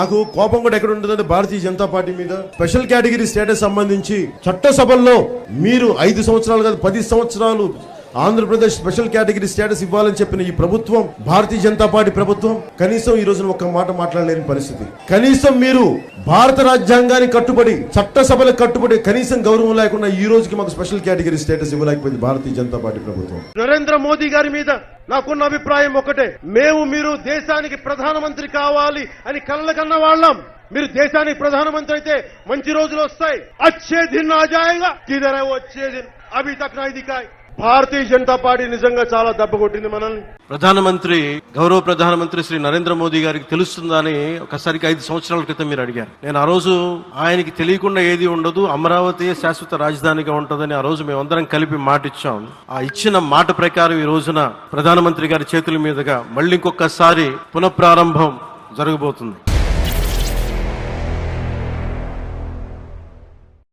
నాకు కోపం కూడా ఎక్కడ ఉంటుందంటే భారతీయ జనతా పార్టీ మీద స్పెషల్ కేటగిరీ స్టేటస్ సంబంధించి చట్టసభల్లో మీరు 5 సంవత్సరాలు కాదు 10 సంవత్సరాలు ఆంధ్రప్రదేశ్ స్పెషల్ కేటగిరీ స్టేటస్ ఇవ్వాలని చెప్పిన ఈ ప్రభుత్వం, భారతీయ జనతా పార్టీ ప్రభుత్వం కనీసం ఈ రోజున ఒక్క మాట మాట్లాడలేని పరిస్థితి. కనీసం మీరు భారత రాజ్యాంగానికి కట్టుబడి చట్టసభలకు కట్టుబడి కనీసం గౌరవం లేకుండా ఈ రోజుకి మాకు special category status ఇవ్వలేకపోయింది Bharatiya Janata party ప్రభుత్వం. నరేంద్ర మోదీ గారి మీద నాకున్న అభిప్రాయం ఒకటే, మీరు దేశానికి ప్రధానమంత్రి కావాలి అని కలలుకన్న వాళ్ళం. మీరు దేశానికి ప్రధానమంత్రి అయితే మంచి రోజులు వస్తాయి. అచ్చే దిన్ ఆ జాయేగా కిధర్ హై వో అచ్చే దిన్ అభీ తక్ నహీ దిఖాయ్. భారతీయ జనతా పార్టీ నిజంగా చాలా దెబ్బ కొట్టింది మనల్ని. గౌరవ ప్రధానమంత్రి శ్రీ నరేంద్ర మోదీ గారికి తెలుస్తుందా అని ఒకసారికి 5 సంవత్సరాల క్రితం మీరు అడిగారు. నేను ఆ రోజు ఆయనకి తెలియకుండా ఏది ఉండదు, అమరావతి శాశ్వత రాజధానిగా ఉంటుందని ఆ రోజు మేమందరం కలిపి మాట ఇచ్చాం. ఆ ఇచ్చిన మాట ప్రకారం ఈ రోజున ప్రధానమంత్రి గారి చేతుల మీదుగా మళ్ళీ ఇంకొకసారి పునఃప్రారంభం జరగబోతుంది.